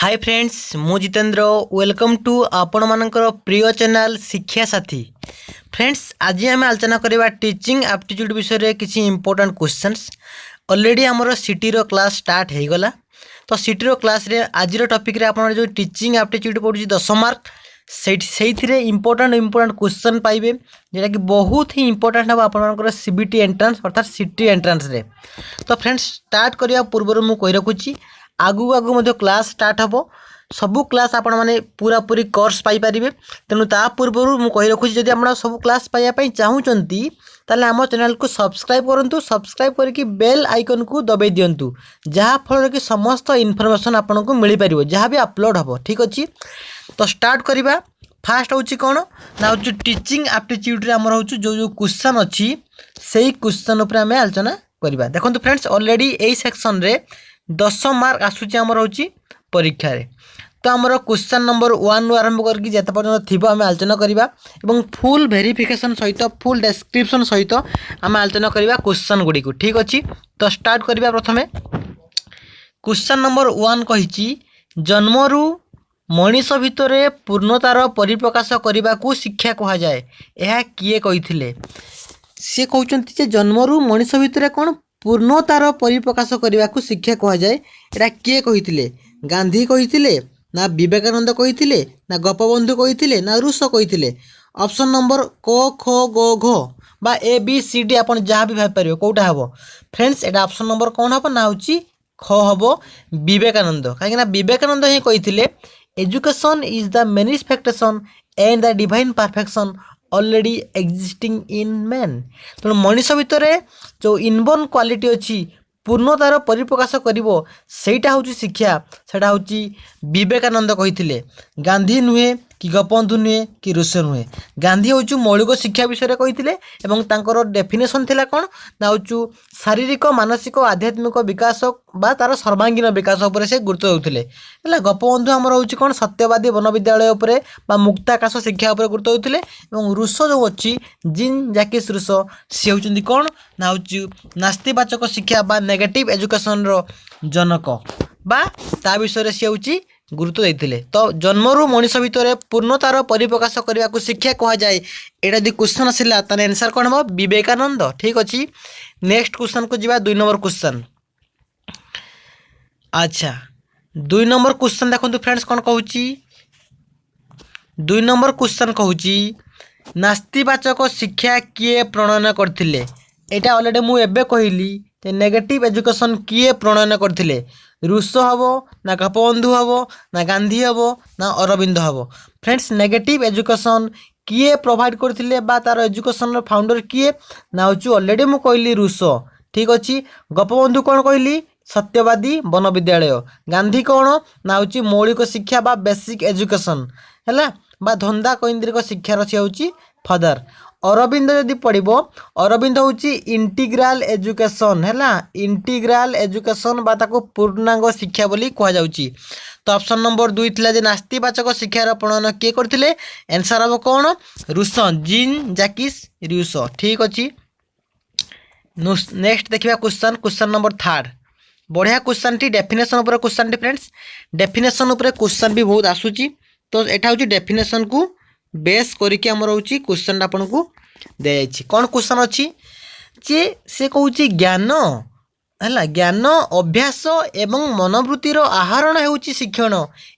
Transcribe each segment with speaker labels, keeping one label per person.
Speaker 1: Hi friends मु Jitendra welcome to आपण मानकर प्रिय चैनल शिक्षा साथी। फ्रेंड्स आज आम आलोचना करवा टीचिंग एप्टीट्यूड विषय में किसी इंपोर्टेंट क्वेश्चंस। ऑलरेडी आमर सिटी रो क्लास स्टार्ट हो गला। तो सिटी रो क्लास रे आज टॉपिक रे आपण जो टीचिंग एप्टीट्यूड पढ़ुची 10 मार्क से इंपोर्टेंट क्वेश्चन पाइबे जेटा कि बहुत ही इंपोर्टेंट हम आप सीबीटी एंट्रांस अर्थात सिटी एंट्रांस रे। तो फ्रेंड्स स्टार्ट करने पूर्व मुझे कही रखुची आगू आगू क्लास स्टार्ट हम सबू क्लास आपण मैंने पूरा पूरी कोर्स पाइपर। तेणु ता पूर्व मुझे कही रखुची जब आप सब क्लास पाइबापी चाहूँगी ताले आम चैनल को सब्सक्राइब करूँ। सब्सक्राइब करके बेल आइकन को दबाई दिंतु जहाँफल कि समस्त इनफॉरमेशन आपन को मिल पार जहाँ भी अपलोड हम। ठीक अच्छे तो स्टार्ट करवा। फास्ट हूँ कौन ना हूँ टीचिंग एप्टीट्यूड आमर हूँ जो जो क्वेश्चन अच्छी से क्वेश्चन उपर आम आलोचना करवा। देखो फ्रेंड्स ऑलरेडी यही सेक्शन रे 10 मार्क आसूची आमर हूँ परीक्षा रे। तो आमर क्वेश्चन नंबर 1 रु आरंभ करके जिते पर्यटन थी आम आलोचना करवा और फुल वेरिफिकेशन सहित फुल डेस्क्रिप्शन सहित आम आलोचना करवा क्वेश्चन गुड़ी को। ठीक अच्छे तो स्टार्ट करवा। प्रथम क्वेश्चन नंबर 1 कही जन्मरू मनीष भितर पूर्णतार परिप्रकाश करने को शिक्षा कह जाए यह किए कही सी कहते जन्मरू मनीष भितर कौन पूर्णतार परिप्रकाश करने को शिक्षा कह जाए यहाँ किए कही गांधी कही ना विवेकानंद कही ना गोपबंधु कही ना रूसो कही। ऑप्शन नंबर क ख ग घ बा ए बी सी डी आप जहाँ भी भाई कौटा हम फ्रेंड्स एटा ऑप्शन नंबर कौन हम ना हूँ ख हम विवेकानंद कहीं विवेकानंद ही कही education is the manifestation and the divine perfection already existing in man. तेणु मनीष भितर जो इनबोर्न क्वालिटी अच्छी पूर्णतार परिप्रकाश करिवो सेटा हूँ शिक्षा सेटा हूँ विवेकानंद कही। गांधी नुहे कि गोपबंधु नुहे कि रूसो नुहे। गांधी हूँ मौलिक शिक्षा विषय कही डेफिनेशन थिला कौन ना हूँ शारीरिक मानसिक आध्यात्मिक विकास बा तार सर्वांगीन विकास उपर से गुरुत्व देते है। गोपबंधु आमर हूँ कौन सत्यवादी वन विद्यालय उपरे बा मुक्ताकाश शिक्षा उपर गुरुत्व देते। रूसो जो अच्छी जीन जैकिस रूसो सी हूँ कौन ना हूँ नास्तिवाचक शिक्षा बा नेगेटिव एजुकेशन रो जनक बा ता विषय सी हूँ गुरुत्व देते। तो जन्मरू मनीष भितर पूर्णतार परिप्रकाश करने को शिक्षा कह जाए यहाँ यदि क्वेश्चन आसला तार आंसर कौन हम विवेकानंद। ठीक अच्छे नेक्स्ट क्वेश्चन को जीवा 2 नंबर क्वेश्चन। अच्छा 2 नंबर क्वेश्चन देखो फ्रेंड्स कौन कहूँ 2 नंबर क्वेश्चन कहूँ नास्तिवाचक शिक्षा किए प्रणयन करते। यहाँ ऑलरेडी मुझे कहली नेगेटिव एजुकेशन किए प्रणयन करते रूसो हम ना गोपबंधु हम ना गांधी हम ना अरविंद हम। फ्रेंड्स नेगेटिव एजुकेशन किए प्रोवाइड करते तार एजुकेशन फाउंडर किए ना हूँ ऑलरेडी मुझे कहली रूसो। ठीक अच्छे गोपबंधु कौन कहली सत्यवादी वन विद्यालय। गांधी कौन ना हूँ मौलिक शिक्षा बा बेसिक एजुकेशन है बा धंदा केन्द्रिक शिक्षार सी हूँ फादर। अरविंद जदि पढ़ो अरविंद हूँ इंटीग्राल एजुकेशन है इंटीग्राल एजुकेशन बा ताको पूर्णांग शिक्षा बोली कहुच्छी। तो ऑप्शन नंबर 2 थिला जे नास्तिवाचक शिक्षार प्रणयन किए करथिले आंसर हम कौन रूसो जीन जैकिस रूसो। ठीक अच्छे नेक्स्ट देखिए क्वेश्चन नंबर 3 बढ़िया क्वेश्चन टी डेफिनेशन उपर क्वेश्चन टी। फ्रेंड्स डेफिनेशन उपर क्वेश्चन भी बहुत आसूची तो यहाँ हूँ डेफिनेशन को बेस करके आमर हूँ क्वेश्चन आपन को दिखाई कौन क्वेश्चन अच्छी जे से कहूँ ज्ञान है ज्ञान अभ्यास एवं मनोवृत्तिर आहरण हो शिक्षण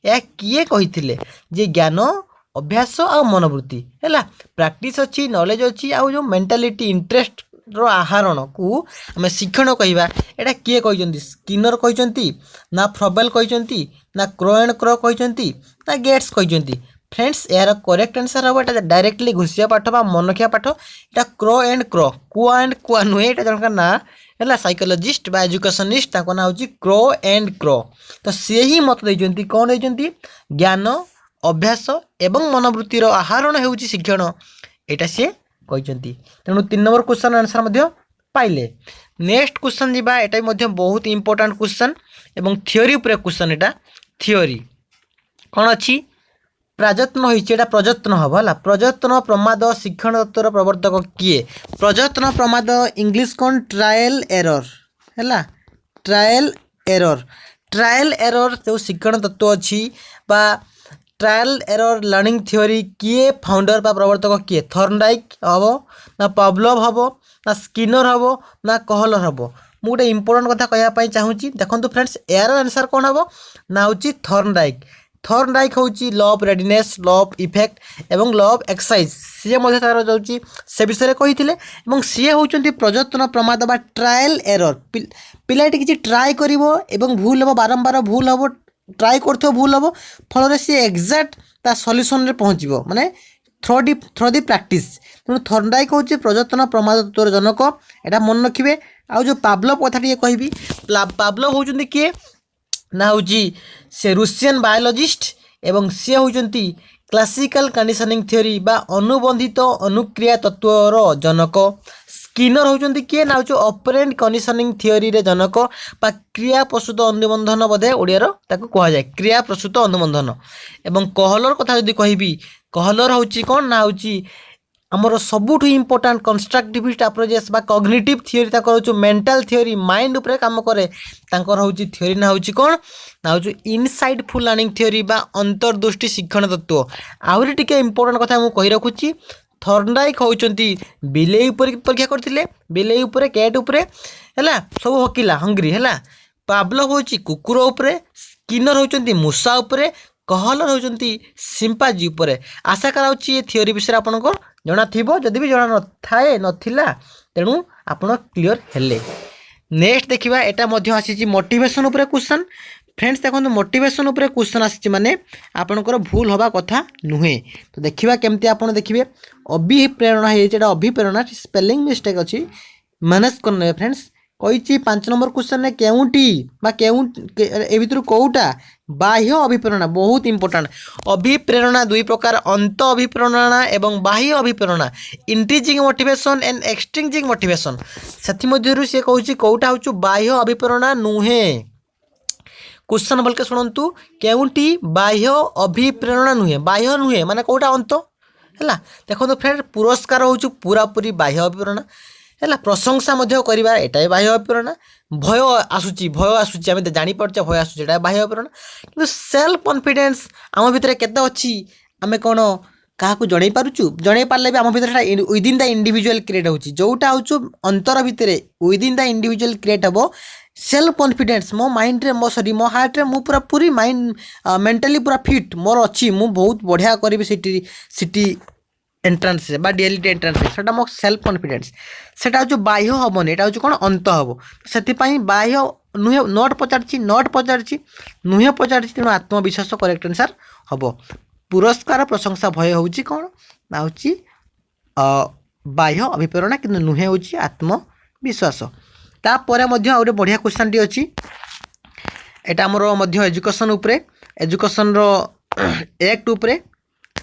Speaker 1: यह किए कही जे ज्ञान अभ्यास आ मनोवृत्ति है प्रैक्टिस अच्छी नॉलेज अच्छी आ जो मेंटालिटी इंटरेस्ट रो आहरण को आम शिक्षण कहवा यहाँ किए कहते स्किनर कहते ना फ्रबेल कहते ना क्रो एंड क्रो कहते ना गेट्स कहते। फ्रेंड्स यार करेक्ट आंसर हम यहाँ डायरेक्टली घुसिया पाठ बा मनखिया पाठ यहाँ क्रो एंड क्रो कुआ एंड कुआ नुहे यहाँ जनक ना है साइकोलॉजिस्ट बा एजुकेशनिस्ट ना हूँ क्रो एंड क्रो। तो सी ही मत देते कौन देते ज्ञान अभ्यास एवं मनोवृत्तिर आहरण हो शिक्षण यहाँ सी कहते। तेणु 3 नंबर क्वेश्चन आंसर पाइले। नेक्स्ट क्वेश्चन जीवा यहाँ बहुत इंपोर्टेंट क्वेश्चन एवं थियोरी उपर क्वेश्चन यहाँ थियोरी कौन अच्छी प्रयत्न होता प्रयत्न हम है प्रयत्न प्रमाद शिक्षण तत्वर प्रवर्तक किए प्रयत्न प्रमाद इंग्लिश कौन ट्रायल एरर है ट्रायल एरर ट्रायल एरर जो शिक्षण तत्व अच्छी बा ट्रायल एरर लर्निंग थ्योरी किए फाउंडर बा प्रवर्तक किए थर्नडाइक हम ना पावलोव हम ना स्किनर हम ना कहलर हम मु गोटे इंपोर्टेंट कथा कहवाई चाहूँगी देखो फ्रेंड्स यार आंसर कौन हम ना हूँ थर्नडाइक थर्नडाइक हूँ ल ऑफ रेडीनेस ल ऑफ इफेक्ट एवं ल ऑफ एक्सरसाइज सी तार जाऊँगी से विषय कही सी होती प्रजतन प्रमाद बा ट्रायल एरर पिलाटी किसी ट्राए कर भूल हम बारंबार भूल हम ट्राए कर भूल हम फल सी एक्जाक्ट ता सल्यूशन पहुँचो माने थ्रो दी प्रैक्टिस तेणु थर्नडाइक हूँ प्रजतन प्रमाद तत्वर जनक एटा मन रखिए आउ जो पावलोव कथा टे कहबी पावलोव होउचंती किए ना हूँ से रूसियन बायोलॉजिस्ट एवं सी होउचंती क्लासिकल कंडीशनिंग थ्योरी बा अनुबंधित अनुक्रिया तत्वर जनक स्किनर होउचंती किए ना हूँ ऑपरेंट कंडीशनिंग थ्योरी रे जनक बा क्रिया प्रस्तुत अनुबंधन बोधे ओडियार ताको कहा जाए क्रिया प्रस्तुत अनुबंधन एवं कहलर कथा जदि कहबी कहलर होउची कोन ना होउची आमर सबुठ इम्पोर्टाट कंस्ट्रक्टिविस्ट अप्रोचेस बा कॉग्निटिव थ्योरी ताकर होउछु मेंटल थ्योरी माइंड उपरे काम करे तांकर होउछि थ्योरी ना होउछि कोन ना होउछु इनसाइटफुल लर्निंग थ्योरी बा अंतर्दृष्टि शिक्षण तत्व आहुरी टिके इम्पोर्टाट कथा मु कहि रखुछि थर्नडाइक होउचंती बिलेई उपर परीक्षा करथिले बिलेई उपरे कैट उपरे हैला सब हकिला हंग्री हैला पावलोव होउछि कुकुर उपरे स्किनर होउचंती मूषा उपरे कहलर होउचंती सिंपाजी उपरे आशा कराउछि ए थ्योरी विषय आपनको जना थिबो जदि भी जना नथाए नथिला तेणु आपण क्लियर हेले नेक्स्ट देखिबा एटा मध्य आसी मोटिवेशन उपरे क्वेश्चन फ्रेंड्स देखो मोटिवेशन उपरे क्वेश्चन आसी माने आपणकर भूल हवा कथा नुहे तो देखिबा केमती आपण देखिबे अभिप्रेरणा हे जेटा अभिप्रेरणा स्पेलिंग मिस्टेक अछि मैनेज करने फ्रेंड्स कही 5 नंबर क्वेश्चन ने केउटी बा केउ ए भितर कोउटा बाह्य अभिप्रेरणा बहुत इंपोर्टेंट अभिप्रेरणा दुई प्रकार अंत अभिप्रेरणा एवं बाह्य अभिप्रेरणा intrinsic motivation and extrinsic motivation सेथि मध्यरु से कहूची कोउटा होचु बाह्य अभिप्रेरणा नुहे क्वेश्चन बलके सुनंतु केउटी बाह्य अभिप्रेरणा नुहे माने कोउटा अंत हैला देखो फ्रेंड पुरस्कार होचु पूरा पूरी बाह्य अभिप्रेरणा है प्रशंसा करवा एटा बाह्य अभिप्रेरणा भय आसूची आम जानी पार्चे भय आसूँ बाह्य अभिप्रेरणा कि सेल्फ कॉन्फिडेंस आम भितर केते अच्छी आम कौन क्या जन पार्चु जन पारे भी आम भर विदिन द इंडिविजुअल क्रिएट होची जोटा हूँ अंतर भितर विदिन द इंडिविजुअल क्रिएट हम सेल्फ कॉन्फिडेंस मो माइंड रे मो सॉरी मो हार्ट रे मु पूरा पूरी माइंड मेंटली पूरा फिट मोर अच्छी मु बहुत बढ़िया करी सिटी एंट्रांस बा डीएलटी एंट्रांस सेटा मो सेल्फ कॉन्फिडेंस सेटा हूँ बाह्य हमन एटा हूँ कौन अंत हम से बाह्य नुहे नट पचार नुहे पचार तेणु आत्मविश्वास करेक्ट आंसर हम पुरस्कार प्रशंसा भय हूँ कौन ना हूँ बाह्य अभिप्रेरणा कि नुहे हूँ आत्मविश्वास तापर आउटे बढ़िया क्वेश्चन टी अच्छी एटा आमर एजुकेशन उपरे एजुकेशन रो एक्ट उपरे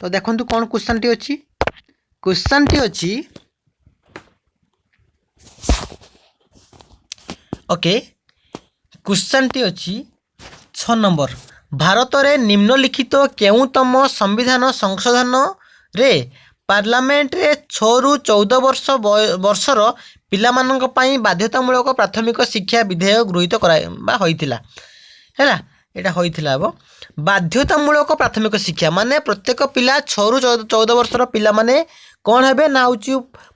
Speaker 1: तो देखो कौन क्वेश्चन टी अच्छी क्वेश्चन टी अच्छी ओके क्वेश्चन टी अच्छी 6 नंबर भारत रे निम्नलिखित केउतम संविधान संशोधन रे पार्लियामेंट रे 6 रु 14 वर्षर पिलामानंक पई बाध्यतामूलक प्राथमिक शिक्षा विधेयक गृहीत करा होइतिला हैला एटा होइतिला अब बाध्यतामूलक प्राथमिक शिक्षा माने प्रत्येक पिला 6 रु 14 वर्षर पिला माने कौन हेबे ना होची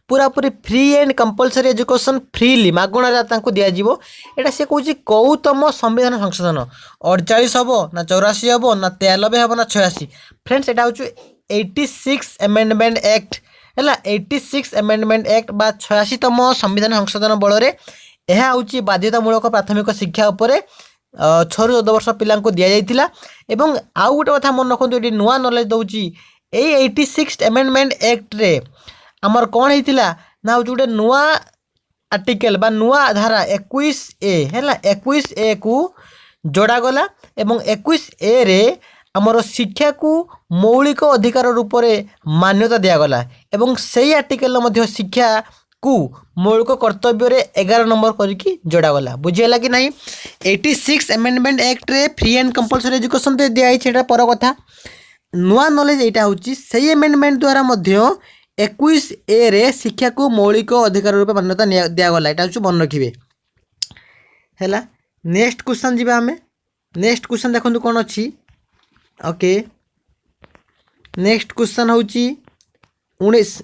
Speaker 1: पूरा पूरी free and compulsory education freely मागणा तांको दिया जीवो एटा से कहूची कौतम संविधान संशोधन 48 हबो ना 84 हबो ना 93 हबो ना 86 फ्रेंड्स एटा होची 86 अमेंडमेंट एक्ट हैला 86 अमेंडमेंट एक्ट बा 86तम संविधान संशोधन बल रे एहा होची बाध्यतामूलक प्राथमिक शिक्षा उपरे 6 ରୁ 14 वर्ष पिला दिया जाइतिला एवं आउ गोटे कथा मन रखु ये नुआ नॉलेज दउची ए 86 अमेंडमेंट एक्ट रे आमर कौन होइतिला ना गोटे नुआ आर्टिकल बा नुआ धारा 21A हैला 21A को जोड़ा गला एवं 21A रे आमर शिक्षा को मौलिक अधिकार रूप रे मान्यता दिया गला एवं सही आर्टिकल मध्य शिक्षा को मौलिक कर्तव्य रे 11 नंबर करके जोड़ा गला बुझेला कि नहीं 86 अमेंडमेंट एक्ट रे फ्री एंड कंपलसरी एजुकेशन तो दिया है पर कथा नुआ नॉलेज एटा होची सही अमेंडमेंट द्वारा मध्य 21A रे शिक्षा को मौलिक अधिकार रूप मान्यता दिया गला एटा होची मन रखिबे हैला नेक्स्ट क्वेश्चन जीवा हमें नेक्स्ट क्वेश्चन देखो कौन अच्छी। ओके नेक्स्ट क्वेश्चन हूँ 19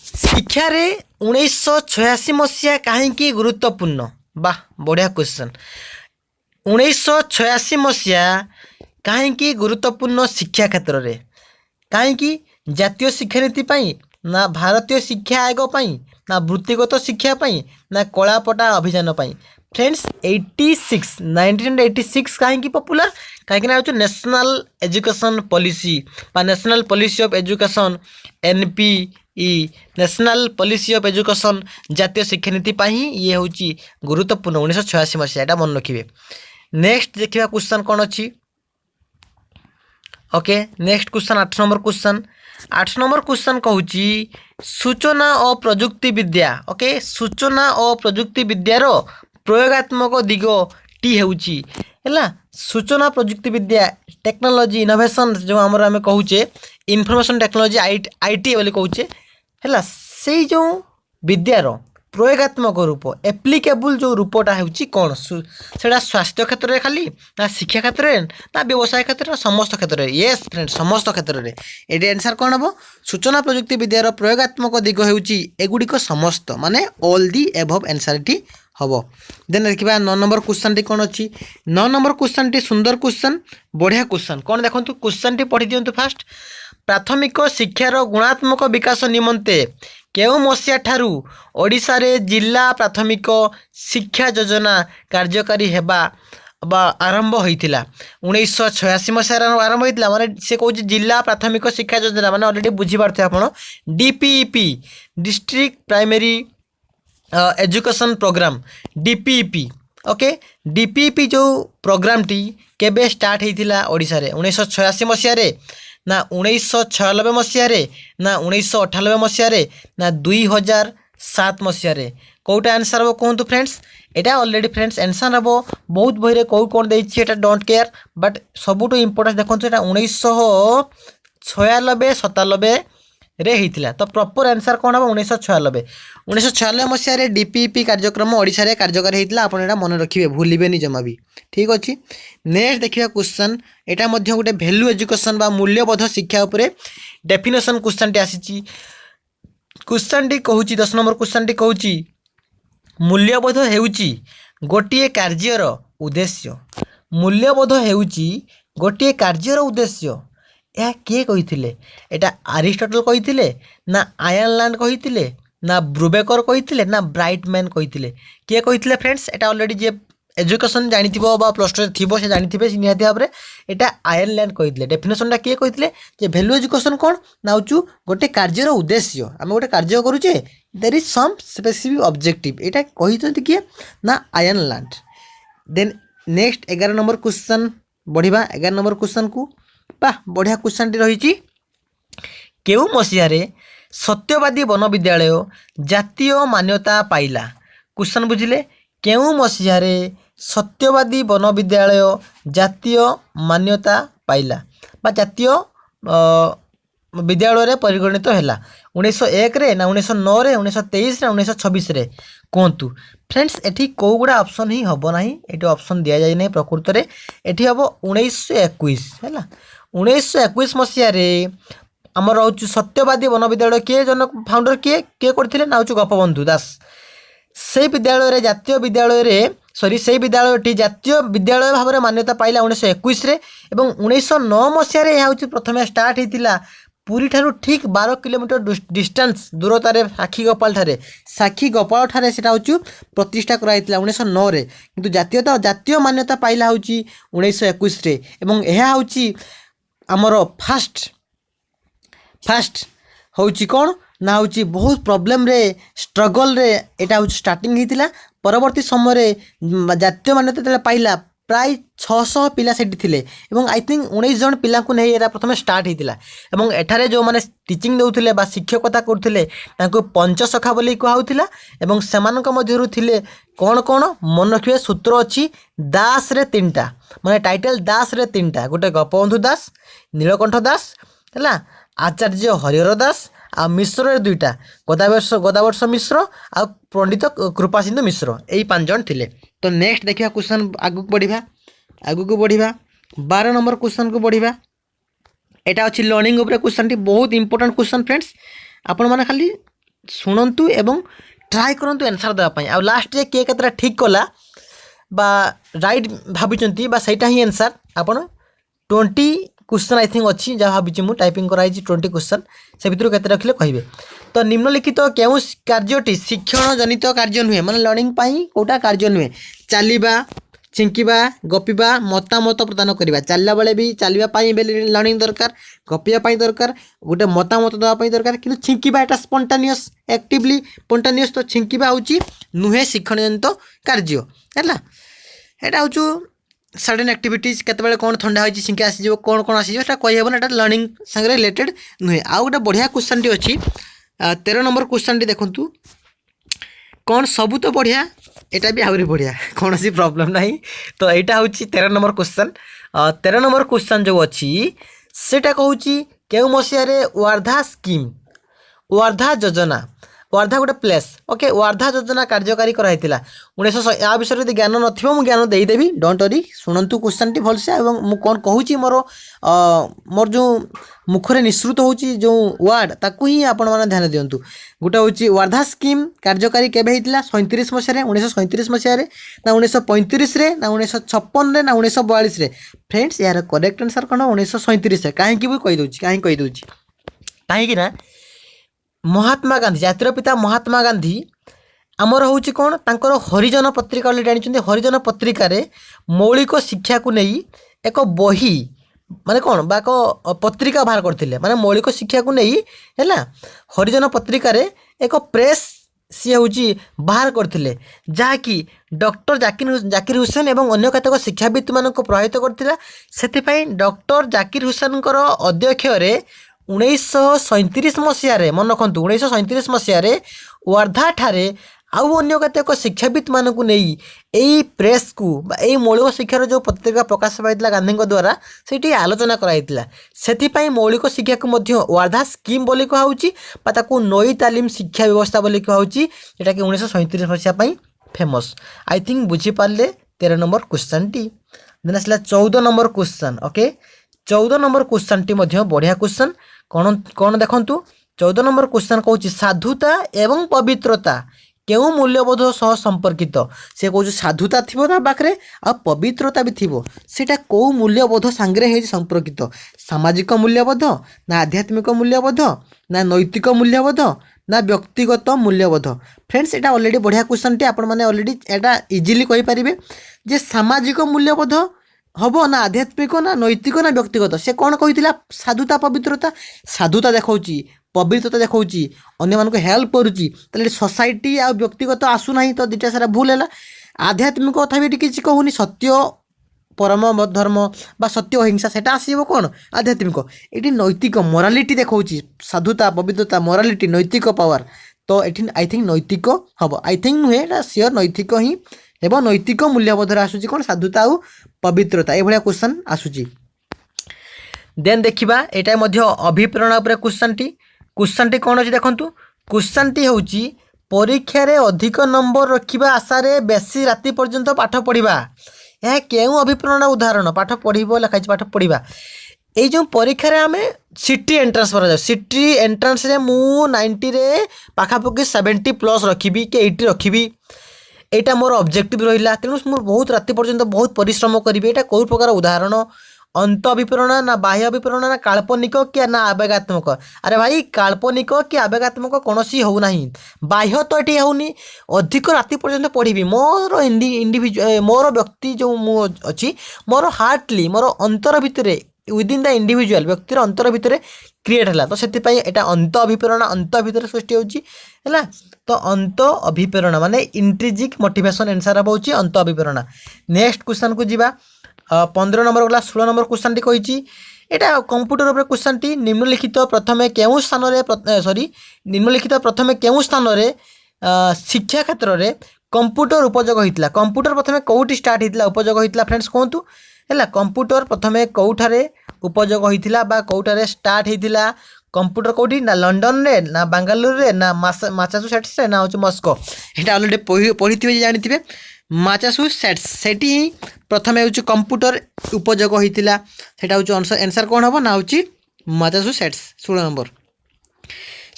Speaker 1: शिक्षा रे 1986 मसीहा कहीं गुरुत्वपूर्ण। वाह बढ़िया क्वेश्चन। 1986 मसीहा कहीं गुरुत्वपूर्ण शिक्षा क्षेत्र में कहीं जातीय शिक्षानीति पाई ना भारतीय शिक्षा आयोग पाई ना वृत्तिगत शिक्षा पाई ना कलापटा अभियान पाई। फ्रेंड्स 1986 कहीं पपुलर कहीं national education policy national policy of education NPE national policy of education जातीय शिक्षानीति पाई ये हूँ गुरुत्वपूर्ण 1986 मसीहा एटा मन रखिए। नेक्स्ट देखिए क्वेश्चन कौन अच्छी। Okay next question 8 number question. 8 number question कहूँ सूचना और प्रजुक्ति विद्या। ओके सूचना और प्रजुक्ति विद्यार प्रयोगात्मक दिग टी होउची है सूचना प्रजुक्ति विद्या टेक्नोलोजी इनोवेशन जो आम कहूचे इनफॉरमेशन टेक्नोलोजी IT बोली कहूचे है से जो विद्यार प्रयोगात्मक रूप एप्लिकेबल जो रूपटा होउची कौन सेटा स्वास्थ्य क्षेत्र में खाली ना शिक्षा क्षेत्र में ना व्यवसाय क्षेत्र में समस्त क्षेत्र में। येस फ्रेंड समस्त क्षेत्र में ये आंसर कौन हम सूचना प्रजुक्ति विद्यार प्रयोगात्मक दिग होउची एगुड़िक समस्त माने all the above answer T हम। देन देखा 9 नंबर क्वेश्चन टी कौन अच्छी। 9 नंबर क्वेश्चन टी सुंदर क्वेश्चन बढ़िया क्वेश्चन कौन देखो क्वेश्चन टी पढ़ी दिंतु। फास्ट प्राथमिक शिक्षार गुणात्मक विकास निमंते केउ मसीहा ठारू ओडिशा रे जिला प्राथमिक शिक्षा योजना कार्यकारी हेबा आरंभ होइतिला। 1986 मसीहार आरंभ होइतिला माने से कहूँ जिला प्राथमिक शिक्षा योजना माने ऑलरेडी बुझी पारथे आपण DPEP district primary education programme DPEP। Okay DPEP जो प्रोग्राम टी केबे स्टार्ट होइतिला ओडिशा रे 1986 मसीहा रे ना 1996 मसीहा रे ना 1998 मसीहा रे ना 2007 मसीहा रे कौटा आंसर हम कहतु फ्रेंड्स। एटा ऑलरेडी फ्रेंड्स आंसर हम बहुत बही रे कौ कौन देछि एटा डोंट केयर बट सबुठो इंपोर्टेंट देखो एटा 1996-97 रे हिथिला तो प्रॉपर आंसर कौन हम 1996 मसीहा रे DPEP कार्यक्रम ओडिशा रे कार्यकारी हिथिला। आपण एटा मन रखिबे भूलिबेनी जमा भी ठीक अछि। नेक्स्ट देखिया क्वेश्चन एटा मध्य गोटे वैल्यू एजुकेशन बा मूल्यबोध शिक्षा उपरे डेफिनेशन क्वेश्चन टी आसीची। क्वेश्चन टी कहूची 10 नंबर क्वेश्चन टी कहूची मूल्यबोध हेउची गोटिए कार्यर उद्देश्य। मूल्यबोध हेउची गोटिए कार्यर उद्देश्य यह किए कहिथिले एटा अरिस्टोटल कहिथिले ना आयरलैंड कहिथिले ना ब्रुबेकर कहिथिले ना ब्राइटमैन कहिथिले किए कहिथिले फ्रेंड्स। एटा ऑलरेडी जे एजुकेशन जानिथिबो बा प्लस 2 थिबो से जानिथिबे निहाती भाबरे एटा आयरलैंड कहिथिले। डेफिनेशनटा किए कहिथिले जे वैल्यू एजुकेशन कोन नाउचु गोटे कार्यर उद्देश्य आमे गोटे कार्य करूचे there is some specific objective एटा कहिथंती किए ना Ireland. Then next 11 number question बढ़िबा 11 नंबर क्वेश्चन को बा बढ़िया क्वेश्चन टी रही केउ मसीहा रे सत्यवादी वन विद्यालय जातीय मान्यता पाइला। क्वेश्चन बुझिले केउ मसीहा रे सत्यवादी वन विद्यालय जातीय मान्यता पाइला बा जातीय विद्यालय रे परिगणित हैला 1901 रे ना 1909 रे 1923 रे 1926 रे कहतु। फ्रेंड्स एठी को गुड़ा ऑप्शन ही हबो नाही एठी ऑप्शन दिया जाय नै प्रकृत रे एठी हबो 1921 हैला 1921 मसीहा रे हमर रहउछु सत्यवादी वन विद्यालय के जन फाउंडर के करथिले नाउछु गोपबंधु दास। से विद्यालय रे जातीय विद्यालय रे सॉरी से विद्यालयटी जातीय विद्यालय भाव में मान्यता पाइला 1921 रे एवं 1909 मसीह रे यहाँ प्रथम स्टार्ट होता पुरी ठारू ठीक 12 किलोमीटर डिस्टेंस दूरतार साक्षी गोपाल ठारे सेटा होचु प्रतिष्ठा कराइतिला 1909 रे किंतु जातीय मान्यता पाइला होची 1921 रे एवं यह होची हमर फास्ट होची कोन ना होची बहुत प्रॉब्लम रे स्ट्रगल रे एटा होची स्टार्टिंग हितिला परवर्ती समय रे जातीय मान्यता पाइला प्राय 600 पिला सेठी थिले एवं आई थिंक 19 जन पिला को नहीं एरा प्रथम स्टार्ट हितिला एवं एठारे जो माने टीचिंग देउथिले बा शिक्षकता करथिले तांको पंचसखा बोली कहउथिला एवं सेमानक मध्यरु थिले कोन कोन मन रखिबे सूत्र अछि दास रे तीनटा माने टाइटल दास रे तीनटा गोटे गोपबंधु दास नीलकंठ दास हला आचार्य हरिहर दास आ मिश्र रे दुईटा गदावर्ष मिश्र आ पंडित कृपा सिंधु मिश्र यही 5 जन थिले। तो नेक्स्ट देखिया क्वेश्चन आगु बढ़िया आगु को बढ़िबा 12 नंबर क्वेश्चन को बढ़िबा। एटा अछि लर्निंग ऊपर क्वेश्चन टी बहुत इंपोर्टेंट क्वेश्चन फ्रेंड्स आपण माने खाली शुणु एवं ट्राए करंतु आंसर देवा पई। आ लास्ट रे के केतरा ठीक कला बा राइट भाबिचंती बा सेटा ही आंसर आपण 20 क्वेश्चन आई थिंक अच्छी जहाँ भावी मुझे टाइपिंग कराई 20 क्वेश्चन से भितर केते रखिले कहिबे। तो निम्नलिखित केउं कार्यटी शिक्षण जनित कार्य नुहे माने लर्निंग पई कोटा कार्य नुहे चलिबा चिंकिबा गपिबा मतामत प्रदान करबा। चलला बेले भी चलबा पई लर्निंग दरकार गपिबा पई दरकार गोटे मतामत दवा पई दरकार किंतु छिंकिबा एटा स्पॉन्टेनियस एक्टिवली स्पॉन्टेनियस। तो छिंकिबा होची नुहे शिक्षण जनित कार्य हैला। एटा होचु सडन एक्टिविटीज केतबेले कौन ठंडा होची छिंके आसी जो कौन कौन आसी जो एटा कहि हेबन एटा लर्निंग संगे रिलेटेड नुहे। आ गोटे बढ़िया क्वेश्चन टी अछि 13 नंबर क्वेश्चन टी देखंतु कौन सबु तो बढ़िया एटा भी आउरी बढ़िया कौन सी प्रॉब्लम नहीं। तो एटा होची 13 नंबर क्वेश्चन। 13 नंबर क्वेश्चन जो अछि सेटा कहूची केउ मसिया रे वार्धा स्कीम वार्धा योजना वार्धा गोटे प्लेस ओके वार्धा योजना कार्यकारी कराइला 1900। या विषय यदि ज्ञान नथिबो मु ज्ञान देई देबी डोंट वरी शुणंतु क्वेश्चन टी भलसे एवं मु कोन कहूची मोर जो मुखरे निश्रुत होची जो वर्ड ताकू ही आपण माने ध्यान दियंतु। गोटे होची वार्धा स्कीम कार्यकारी केबे हेतिला 37 मसिया रे 1937 मसिया रे ना 1935 रे ना 1956 रे ना 1942 रे। फ्रेंड्स यार करेक्ट आंसर कोन 1937 रे। काहे कि कहि दोची काहे कि ना महात्मा गांधी जातिर पिता महात्मा गांधी आमर हूँ कौन तांकर हरिजन पत्रिका जानी हरिजन पत्रिका रे मौलिक शिक्षा को नहीं एक बही माने कौन बा पत्रिका बाहर करथिले माने मौलिक शिक्षा को नहीं है हरिजन पत्रिका रे एक प्रेस सी हूँ बाहर करथिले जहाँकि डॉक्टर जाकिर हुसैन एवं अन्य केतक शिक्षाविद मान प्रभावित करथिला। सेथिपई डॉक्टर जाकिर हुसैन अध्यक्ष रे 1937 मसीह मन रखु 1937 मसीह वार्धा ठारे आउ अन्य केतक शिक्षाविद मानक नहीं यही प्रेस को यही मौलिक शिक्षार जो पत्रिका प्रकाश पाई गांधी द्वारा से आलोचना कराइला। से मौलिक शिक्षा को मध्य वार्धा स्कीम बोली कहूँ नई तालीम शिक्षा व्यवस्था बोली कहूँ जोटा कि 1937 मसीहा फेमस। आई थिंक बुझीपारे 13 नंबर क्वेश्चन टी। देन आसला 14 number question okay 14 number question टी मध्य बढ़िया क्वेश्चन कौन कौन देखंतु 14 नंबर क्वेश्चन कहूँ साधुता एवं पवित्रता केउ मूल्यबोध सह संपर्कित। से कहूँ साधुता थी पाखे आ पवित्रता भी थी सेटा कौ मूल्यबोध सांगे है संपर्कित सामाजिक मूल्यबोध ना आध्यात्मिक मूल्यबोध ना नैतिक मूल्यबोध ना व्यक्तिगत मूल्यबोध। फ्रेंड्स एटा ऑलरेडी बढ़िया क्वेश्चन टी आपण माने ऑलरेडी एटा इजिली कहि परिबे जे सामाजिक मूल्यबोध हम ना आध्यात्मिक ना नैतिक ना व्यक्तिगत। से कौन कही साधुता पवित्रता साधुता देखौची पवित्रता देखौची अन्य मानको हेल्प करूची तले सोसाइटी आ व्यक्तिगत आसु नाही तो दिटा सारा भूल है। आध्यात्मिक कथा भी किसी कहूनी सत्य परम धर्म बा सत्य अहिंसा सेटा आसीबो कौन आध्यात्मिक। ये नैतिक मोरालिटी देखौची साधुता पवित्रता मोरालिटी नैतिक पावर। तो ये आई थिंक नैतिक हम आई थिंक नुहे सियोर नैतिक ही एवं नैतिक मूल्यबोधर आसूची कौन साधुता आउ पवित्रता ये क्वेश्चन आसूची। देन देखिबा एटा मध्य अभिप्रेरणा उपरे क्वेश्चन टी कौन अच्छी देखंतु क्वेश्चन टी होची परीक्षा रे अधिक नंबर रखिबा आशा रे बेसी राति पर्यंत पाठ पढ़िबा यह केउ अभिप्रेरणा उदाहरण पाठ पढ़िबो लिखाई पाठ पढ़िबा। ये जो परीक्षा रे आमे सिटी एंट्रांस पर सिटी एंट्रांस रे मु 90 रे पाखापाखि 70+ रखिबी के 80 रखिबी एटा मोर ऑब्जेक्टिव रहिला। तेणु मु बहुत राति पर्यंत बहुत परिश्रम करी एटा कोई प्रकार उदाहरण अंत अभिप्रेरणा ना बाह्य अभिप्रेरणा ना काल्पनिक कि ना आवेगात्मक। अरे भाई काल्पनिक कि आवेगात्मक कौन हो ना बाह्य तो ये होनी अधिक राति पर्यंत पढ़ी मोर इंडिविजुअल मोर व्यक्ति जो मु अच्छी मोर हार्टली मोर अंतर भितर विदिन द इंडिविजुअल व्यक्तिर अंतर भितर क्रिएट है। तो से अंत अभिप्रेरणा अंत भितर सृष्टि होगा। तो अंत अभिप्रेरणा माने इंट्रिजिक मोटिवेशन आंसर हो अंत अभिप्रेरणा। नेक्स्ट क्वेश्चन को जीवा 15 नंबर गला 16 नंबर क्वेश्चन टी कही एटा कंप्यूटर उपर क्वेश्चन टी निम्नलिखित प्रथमे केउ स्थान रे सॉरी निम्नलिखित प्रथमे केउ स्थान रे शिक्षा क्षेत्र रे कंप्यूटर उपयोग होइतला। कंप्यूटर प्रथमे कोउटी स्टार्ट होइतला उपयोग होइतला फ्रेंड्स कहंतु हैला। कंप्यूटर प्रथमे कोउठारे उपयोग होइतला बा कोउठारे स्टार्ट होइतला कंप्यूटर कोउटी ना लंडन रे ना बेंगलुरु रे ना मासाचुसेट्स रे ना होच मस्को। एटा ऑलरेडी पढ़िथिबे जानिथिबे ମାସାଚୁସେଟ୍ସ ସେଠି ହିଁ ପ୍ରଥମେ ହେଉଛି କମ୍ପ୍ୟୁଟର ଉପଯୋଗ ହୋଇଥିଲା। ସେଇଟା ହେଉଛି ଆନ୍ସର୍ କ'ଣ ହେବ ନା ହେଉଛି Massachusetts. 16 number.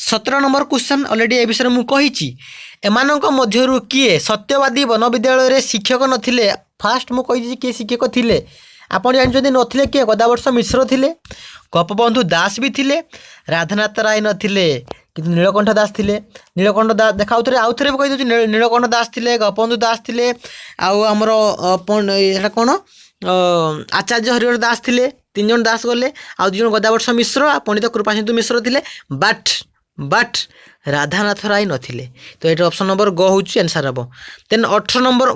Speaker 1: 17 number question already ଏ ବିଷୟରେ ମୁଁ କହିଛି। ଏମାନଙ୍କ ମଧ୍ୟରୁ କିଏ ସତ୍ୟବାଦୀ ବନବିଦ୍ୟାଳୟରେ ଶିକ୍ଷକ ନଥିଲେ? ଫାଷ୍ଟ ମୁଁ କହିଛି କିଏ ଶିକ୍ଷକ ଥିଲେ, ଆପଣ ଜାଣିଛନ୍ତି ନଥିଲେ କିଏ? ଗଦାବର୍ଷ ମିଶ୍ର ଥିଲେ, ଗୋପବନ୍ଧୁ ଦାସ ବି ଥିଲେ, ରାଧାନାଥ ରାୟ ନଥିଲେ କିନ୍ତୁ ନୀଳକଣ୍ଠ ଦାସ ଥିଲେ। ନୀଳକଣ୍ଠ ଦାସ ଦେଖା ଆଉଥରେ ବି କହିଦେଉଛି, ନୀଳକଣ୍ଠ ଦାସ ଥିଲେ, ଗୋପବନ୍ଧୁ ଦାସ ଥିଲେ, ଆଉ ଆମର ଏଇଟା କ'ଣ ଆଚାର୍ଯ୍ୟ ହରିହର ଦାସ ଥିଲେ। 3 ଜଣ ଦାସ ଗଲେ, ଆଉ 2 ଜଣ ଗଦାବର୍ଷ ମିଶ୍ର ଆଉ ପଣ୍ଡିତ କୃପାସିନ୍ଧୁ ମିଶ୍ର ଥିଲେ। ବଟ୍ ରାଧାନାଥ ରାୟ ନଥିଲେ। ତ ଏଇଟା ଅପସନ୍ ନମ୍ବର ଗ ହେଉଛି ଆନ୍ସର୍ ହେବ। ଦେନ୍ 18 ନମ୍ବର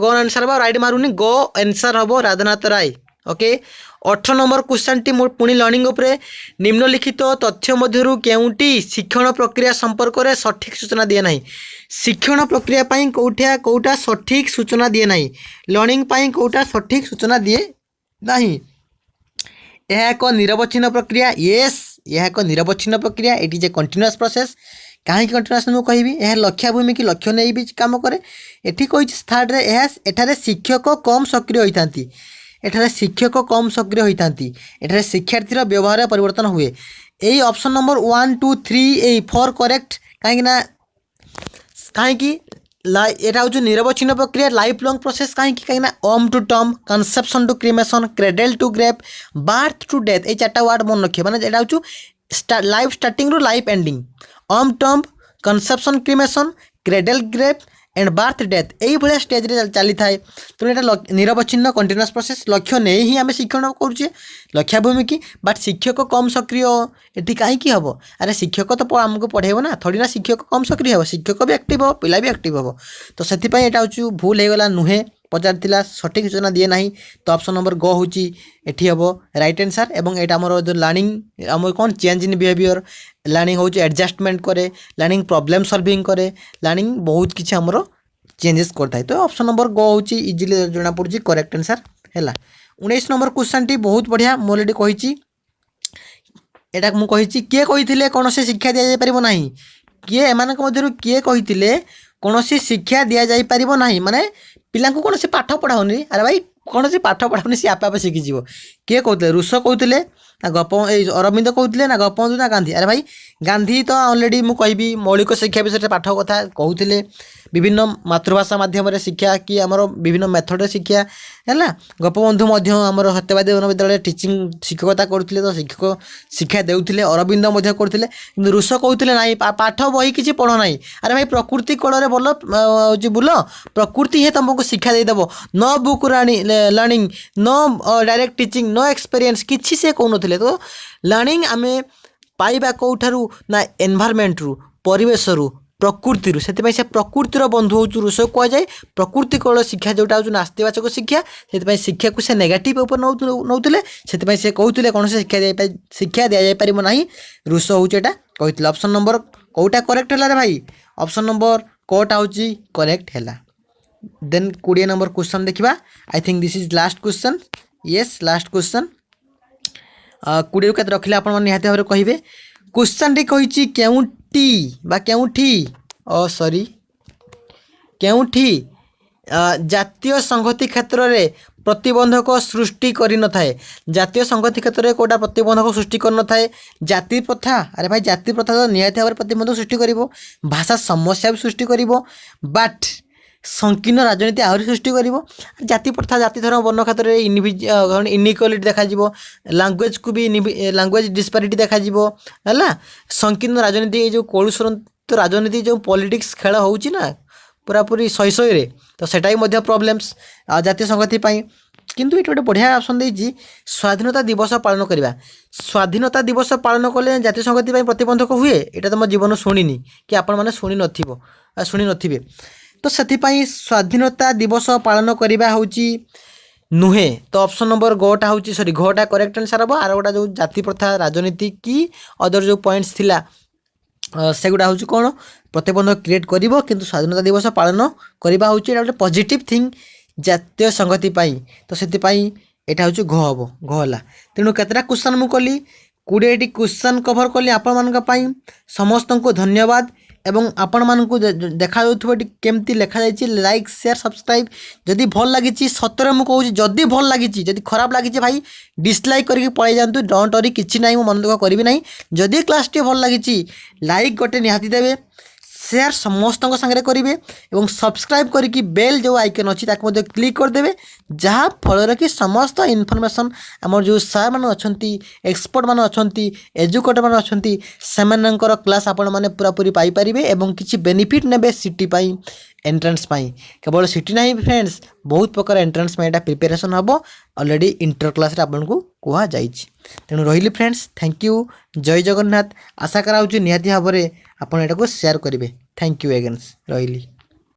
Speaker 1: ଗ ଆନ୍ସର୍ ହେବ, ରାଇଟ୍ ମାରୁନି, ଗ ଆନ୍ସର୍ ହେବ ରାଧାନାଥ ରାୟ। ଓକେ। 18 ନମ୍ବର କ୍ୱେଶ୍ଚନଟି ପୁଣି ଲର୍ଣ୍ଣିଂ ଉପରେ। ନିମ୍ନଲିଖିତ ତଥ୍ୟ ମଧ୍ୟରୁ କେଉଁଟି ଶିକ୍ଷଣ ପ୍ରକ୍ରିୟା ସମ୍ପର୍କରେ ସଠିକ୍ ସୂଚନା ଦିଏ ନାହିଁ? ଶିକ୍ଷଣ ପ୍ରକ୍ରିୟା ପାଇଁ କେଉଁଟା ସଠିକ୍ ସୂଚନା ଦିଏ ନାହିଁ? ଲର୍ଣ୍ଣିଂ ପାଇଁ କେଉଁଟା ସଠିକ୍ ସୂଚନା ଦିଏ ନାହିଁ? ଏହା ଏକ ନିରବଚ୍ଛିନ୍ନ ପ୍ରକ୍ରିୟା। ୟେସ୍, ଏହା ଏକ ନିରବଚ୍ଛିନ୍ନ ପ୍ରକ୍ରିୟା। It is a continuous process. କାହିଁକି କଣ୍ଟିନ୍ୟୁଅସ୍ ମୁଁ କହିବି, ଏହା ଲକ୍ଷ୍ୟାଭୂମି କି ଲକ୍ଷ୍ୟ ନେଇ ବି କାମ କରେ। ଏଠି କହିଛି ଥାର୍ଡ଼ରେ ଏଠାରେ ଶିକ୍ଷକ କମ୍ ସକ୍ରିୟ ହୋଇଥାନ୍ତି। ଏଠାରେ ଶିକ୍ଷକ କମ୍ ସକ୍ରିୟ ହୋଇଥାନ୍ତି। ଏଠାରେ ଶିକ୍ଷାର୍ଥୀର ବ୍ୟବହାର ପରିବର୍ତ୍ତନ ହୁଏ। ଏଇ ଅପସନ୍ ନମ୍ବର 1, 2, 3 ଏଇ 4 କରେକ୍ଟ। କାହିଁକି এটা হচ্ছে নিরবচ্ছিন্ন প্রক্রিয়া, লাইফ লং প্রসেস। কাহিঁকি না to tomb, conception to cremation, cradle to grave, birth to death, এই 4টা ওয়ার্ড মনে রক্ষে। মানে এটা হচ্ছে লাইফ স্টার্টিং রু life ending. Tomb, conception cremation, cradle grave and birth death यही स्टेज चली थाए। तेणु यहाँ निरवच्छिन्न कंटिन्यूअस प्रोसेस। लक्ष्य नहीं ही आम शिक्षण करुचे, लक्ष्याभूमि की। बट शिक्षक कम सक्रिय ये कहीं हम? अरे शिक्षक तो आमको पढ़ेब ना, थोड़ी ना शिक्षक कम सक्रिय हम, शिक्षक भी एक्टिव हम, पिला भी एक्टिव हम। तो से यहाँ भूल होगा, नुहे पचार सठिक सूचना दिए ना। तो ऑप्शन नंबर ग हूँ ये हम राइट आंसर। एवं यहाँ आमर जो लर्निंग आम कौन चेंज इन बिहेवियर, लर्निंग हूँ एडजस्टमेंट करे, लर्निंग प्रॉब्लम सॉल्विंग करे, लर्निंग बहुत किसी आमर चेंजेस करता है। तो ऑप्शन नंबर ग हूँ इजिली जना पड़ी करेक्ट आंसर है। 19 नंबर क्वेश्चन टी बहुत बढ़िया मुझे ऑलरेडी कही, एटा मुझे किए कही कौन से शिक्षा दि जापर ना, किए एम मध्य किए कही कौन सी शिक्षा दि जापर ना, माने पिला कौन से पाठ पढ़ाऊनी। अरे भाई कौन से पाठ पढ़ाऊनी, सी आप शिखिज। किए कहते रूसो कहते ना अरविंद कहते ना गोपबंधु ना गांधी? अरे भाई गांधी तो ऑलरेडी मुझे कहि मौलिक शिक्षा विषय पाठ कथा कहते, विभिन्न मातृभाषा माध्यम शिक्षा कि आमर विभिन्न मेथड शिक्षा है। गोपबंधु आमर सत्यवादी विद्यालय टीचिंग शिक्षकता करते, तो शिक्षक शिक्षा देते। अरविंद करते, कि रूसो कहते ना पाठ बही किसी पढ़ ना। अरे भाई प्रकृति कोल बोल बुल, प्रकृति ही तुमको शिक्षा देदेव। No book learning, no direct teaching, no experience किसी से कहून। तो लर्निंग आम पाइबा कौठारू ना एनवायरमेंट रु, परिवेश रु, प्रकृति से प्रकृतिर बंधु हूँ रूसो कहुए। प्रकृति कोल शिक्षा जोटा हूँ नास्तिवाचक शिक्षा, से शिक्षा को से नेगेटिव ऊपर नौते, से कहते कौन से शिक्षा दि जापर ना, रूसो हूँ यहाँ कहते। ऑप्शन नंबर कौटा करेक्ट है भाई? ऑप्शन नंबर कौटा हूँ करेक्ट है। देन 20 नंबर क्वेश्चन देखा। I think this is last question. Yes last question. 20 के रखिले आप निहाती भाव कहे। क्वेश्चन टी कही केउठी सॉरी केउठी जातीय संहति क्षेत्र में प्रतिबंधक सृष्टि करि न थाए। जातीय संहति क्षेत्र में कोटा प्रतिबंधक सृष्टि कर न थाए? जाति प्रथा। अरे भाई जाति प्रथा तो निहाती भाव प्रतिबंधक सृष्टि करिवो, भाषा समस्या भी सृष्टि करिवो, बट संकीर्ण राजनीति आहरी सृष्टि करिवो। जाति प्रथा जाति धर्म वर्ण क्षेत्र में इनइक्वालिटी देखा, लैंग्वेज को भी लैंग्वेज डिस्पारिटी देखा है। संकीर्ण राजनीति जो कलुषरत राजनीति जो पॉलिटिक्स खेल होउची ना पूरा पूरी शय शय, तो सेटा भी प्रॉब्लम्स जातीय संगति पाई। किंतु ये गोटे बढ़िया ऑप्शन देछि स्वाधीनता दिवस पालन करवा। स्वाधीनता दिवस पालन कले जातीय संगति प्रतिबंधक हुए, यहाँ तो मो जीवन शुणिनी कि आपण मैंने शुणी नथिबे। तो से स्वाधीनता दिवस पालन करवा हूँ नुहे। तो ऑप्शन नंबर गोटा हूँ सॉरी घटा करेक्ट आंसर हम। आर गोटा जो जाति प्रथा राजनीति की अदर जो पॉइंट्स थिला सेगुड़ा हूँ कौन प्रतिबंधक क्रिएट करिवो, किंतु स्वाधीनता दिवस पालन करवा हूँ गोटे पॉजिटिव थिंग जातीय संगति पाई। तो से यहाँ हूँ घ हम घला। तेणु केतटा क्वेश्चन मुझे कली 20टी क्वेश्चन कभर कली आपण मानक पाई। समस्त को धन्यवाद एवं आपण मानकु देखा जाउथबो केमती लिखा जाइछि लाइक शेयर सब्सक्राइब जदि भल लागिछि सतरे मु कहूछि जदि भल लागिछि जदि खराब लागिछि भाई डिसलाइक करके पळै जांतु डोंट वरी किछि नाही मु मन दुख करबी नाही जदि क्लास टी भल लागिछि लाइक गोटे निहाती देबे शेयर समस्त संगे करेंगे और सब्सक्राइब करके बेल जो आइकन अच्छी ताकि क्लिक करदे जहाँ फल कि समस्त इनफॉरमेशन आम जो सार मान अच्छा एक्सपर्ट मान अच्छा एजुकेटर मान अच्छा से क्लास आपण मैंने पूरापूरी पाइपर और किसी बेनिफिट ने सीटी एंट्रेंस केवल सीटी ना फ्रेंड्स बहुत प्रकार एंट्रेंस प्रिपेरेसन हम ऑलरेडी इंटर क्लास आपको कहुई तेणु रही फ्रेंड्स थैंक यू जय जगन्नाथ आशा कराऊँ निहाती भाव में आपड़ यहाँ शेयर करेंगे थैंक यू एगेन्स रही।